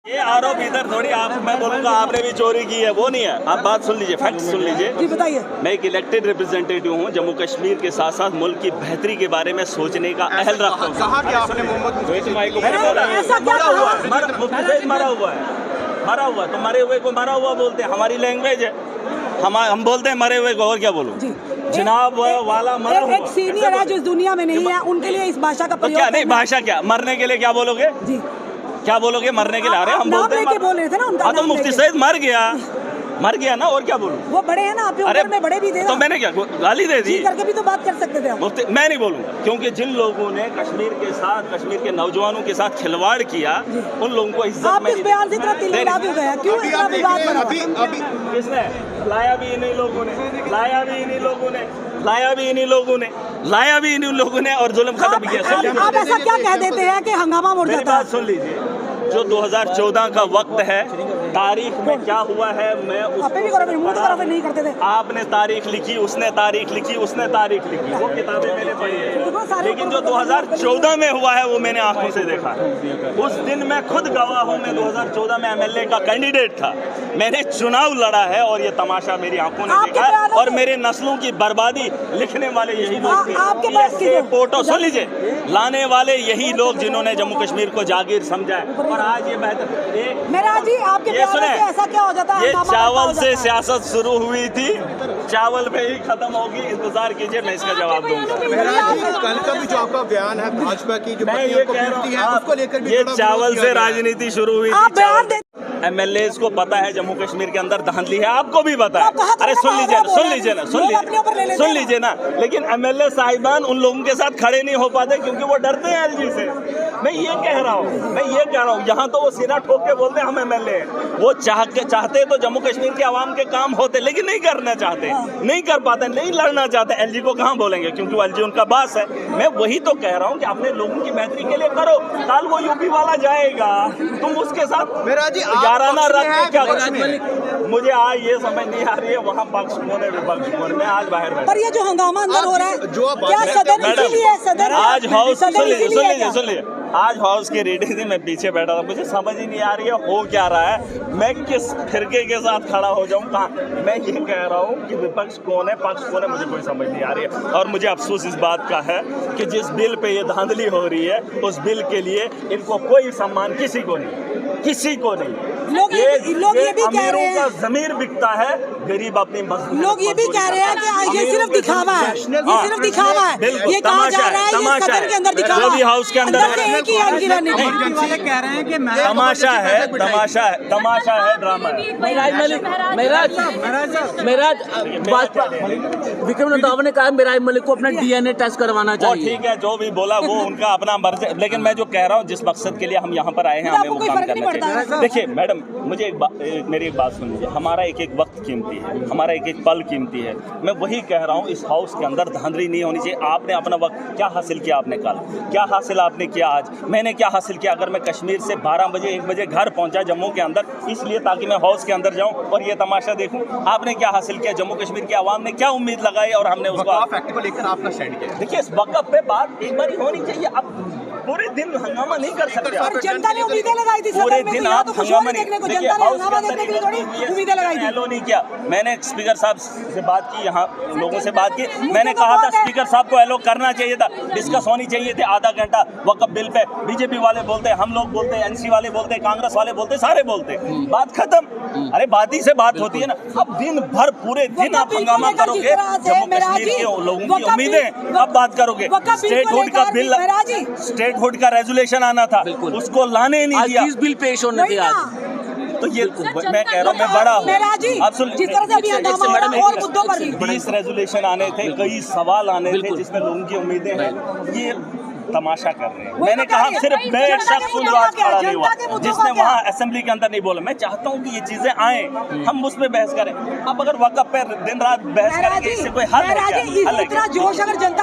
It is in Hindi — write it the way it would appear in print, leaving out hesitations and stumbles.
ये आरोप इधर थोड़ी आप मैं बोलूंगा आपने भी चोरी की है, वो नहीं है। आप बात सुन लीजिए, फैक्ट सुन लीजिए। जी बताइए। मैं एक इलेक्टेड रिप्रेजेंटेटिव हूँ, जम्मू कश्मीर के साथ साथ मुल्क की बेहतरी के बारे में सोचने का अहल रखता हूँ। कहा कि आपने मोहम्मद ऐसा क्या कहा? मुफ्ती सईद मरा हुआ है, मरा हुआ तो मरे हुए को मरा हुआ बोलते हैं, हमारी लैंग्वेज है। हम बोलते हैं मरे हुए को, और क्या बोलूं जी। जनाब वाला मरा हुआ। एक सीनियर है जो इस दुनिया में नहीं है, उनके लिए इस भाषा का तो प्रयोग क्या नहीं भाषा, क्या मरने के लिए क्या बोलोगे? जी क्या बोलोगे मरने के लिए? अरे हम बोलते हैं बोल रहे थे ना उनका हाँ, तो नाम मुफ्ती लेके। सईद मर गया ना, और क्या बोलूं? वो बड़े हैं ना, आपके ऊपर में बड़े भी थे ना। तो मैंने क्या गाली दे दी? जी करके भी तो बात कर सकते थे आप। मुफ्ती मैं नहीं बोलूंगा, क्योंकि जिन लोगों ने कश्मीर के साथ, कश्मीर के नौजवानों के साथ खिलवाड़ किया, उन लोगों को इज्जत आप में इस बयान से इतना तिलमिला भी हो गया, क्यों इतना विवाद बना? किसने लाया? भी इन्हीं लोगों ने लाया, भी इन्हीं लोगों ने लाया, भी इन्हीं लोगों ने लाया, भी इन्हीं लोगों ने, और जुल्म खत्म किया। आप ऐसा क्या कह देते हैं कि हंगामा उड़ मेरी जाता है? बात सुन लीजिए, जो 2014 का वक्त है, तारीख में क्या हुआ है, मैं आपे भी करो, मुंह तो करो, फिर नहीं करते थे। आपने तारीख लिखी, उसने तारीख लिखी, उसने तारीख लिखी, वो किताबें मैंने पढ़ी है। लेकिन जो 2014 में हुआ है वो मैंने आंखों से देखा है। उस दिन मैं खुद गवाह हूँ, मैं 2014 में एमएलए का कैंडिडेट था, मैंने चुनाव लड़ा है, और ये तमाशा मेरी आंखों ने देखा है। और मेरे नस्लों की बर्बादी लिखने वाले यही लोग थे। फोटो सुन लीजिए, लाने वाले यही लोग जिन्होंने जम्मू कश्मीर को जागीर समझा है। और आज ये बेहतर मेरा जी आपके ये सुने, ऐसा क्या हो जाता है? ये चावल से सियासत शुरू हुई थी, चावल पे ही खत्म होगी। इंतजार कीजिए, मैं इसका जवाब दूंगा। कल का भी जो आपका बयान है भाजपा की जो मैं ये कह रहा हूँ, उसको लेकर भी ये चावल से राजनीति शुरू हुई आप थी। बयान दे एमएलए को पता है जम्मू कश्मीर के अंदर धांधली है, आपको भी पता है। अरे सुन लीजिए ना, सुन लीजिए ना। लेकिन एमएलए साहिबान उन लोगों के साथ खड़े नहीं हो पाते, क्योंकि वो डरते हैं एलजी से। मैं ये कह रहा हूँ, यहाँ तो वो सीना ठोक के बोलते हैं हम एमएलए हैं। वो चाहते तो जम्मू कश्मीर के आवाम के काम होते, लेकिन नहीं करना चाहते, नहीं कर पाते, नहीं लड़ना चाहते। एलजी को कहाँ बोलेंगे, क्योंकि वो एलजी उनका बास है। मैं वही तो कह रहा हूँ कि अपने लोगों की बेहतरी के लिए करो। कल वो यूपी वाला जाएगा, तुम उसके साथ मेरा जी याराना रख के क्या करोगे? मुझे आज ये समझ नहीं आ रही है, वहाँ पक्ष कौन है विपक्ष कौन है। मैं आज बाहर बैठा, पर ये जो हंगामा अंदर हो रहा है, जो क्या सदन इसीलिए सदन आज हाउस सुन इसीलिए लीजिए, आज हाउस की रीडिंग थी, मैं पीछे बैठा था, मुझे समझ ही नहीं आ रही है हो क्या रहा है। मैं किस फिरके के साथ खड़ा हो जाऊं, कहाँ? मैं ये कह रहा हूँ कि विपक्ष कौन है, पक्ष कौन है, मुझे कोई समझ नहीं आ रही है। और मुझे अफसोस इस बात का है कि जिस बिल पे ये धांधली हो रही है, उस बिल के लिए इनको कोई सम्मान किसी को नहीं, किसी को नहीं। लोग ये भी कह रहे हैं, जमीर बिकता है, गरीब अपनी लोग ये भी कह रहे हैं कि ये सिर्फ दिखावा है, ये सिर्फ दिखावा है। ये कहा जा रहा है ये सदन के अंदर दिखावा, जो भी हाउस के अंदर एक ही है की रणनीति। कह रहे हैं कि तमाशा है, तमाशा है, ड्रामा है। विक्रम रंधावा ने कहा मिराज मलिक को अपना डीएनए टेस्ट करवाना चाहिए। ठीक है, जो भी बोला वो उनका अपना मर्जी, लेकिन मैं जो कह रहा हूँ, जिस मकसद के लिए हम यहाँ पर आए हैं, हमें वो काम करना चाहिए। देखिए मैडम, मुझे मेरी एक बात सुन लीजिए। हमारा एक एक वक्त कीमती है, हमारा एक एक पल कीमती है। मैं वही कह रहा हूँ, इस हाउस के अंदर धांधली नहीं होनी चाहिए। आपने अपना वक्त क्या हासिल किया, आपने कल क्या हासिल आपने किया, आज मैंने क्या हासिल किया। अगर मैं कश्मीर से 12 बजे 1 बजे घर पहुंचा जम्मू के अंदर, इसलिए ताकि मैं हाउस के अंदर जाऊं और ये तमाशा देखूं। आपने क्या हासिल किया, जम्मू कश्मीर की आवाम ने क्या उम्मीद लगाई, और हमने उसको फैक्ट को लेकर आपका स्टैंड क्या है? देखिए, इस वक़्त पे बात एक बार होनी चाहिए। अब पूरे दिन हंगामा नहीं कर सकते। जनता ने उम्मीदें लगाई थी, पूरे दिन आप हंगामा देखने को, जनता ने हंगामा देखने के लिए थोड़ी उम्मीदें लगाई थी। एलो नहीं किया। मैंने स्पीकर साहब से बात की, यहाँ लोगों से बात की, मैंने कहा था स्पीकर साहब को एलो करना चाहिए था, डिस्कस होनी चाहिए थे आधा घंटा वक्फ बिल पे। बीजेपी वाले बोलते, हम लोग बोलते, एनसी वाले बोलते, कांग्रेस वाले बोलते, सारे बोलते, बात खत्म। अरे बात ही से बात होती है ना। अब दिन भर पूरे दिन आप हंगामा करोगे, जम्मू कश्मीर के लोगों की उम्मीदें अब बात करोगे। स्टेटहुड का बिल, स्टेटहुड का रेजुलेशन आना था, उसको लाने नहीं दिया। बिल पेश होने थे आज। तो ये मैं कह रहा हूँ, मैं बड़ा हूँ। आप सुन, जिस तरह से अभी हंगामा हो रहा है, और मुद्दों पर भी 20 रेजुलेशन आने थे, कई सवाल आने थे, जिसमें लोगों की उम्मीदें हैं। ये तमाशा कर रहे हैं। मैंने कहा सिर्फ मैं एक शख्स हूँ जो आज खड़ा नहीं हुआ, जिसने वहाँ असेंबली के अंदर नहीं बोला। मैं चाहता हूँ कि ये चीजें आए, हम उस पर बहस करें। अब अगर वक़्फ़ पे दिन रात बहस करेंगे, इससे कोई हल है क्या? इतना जोश अगर जनता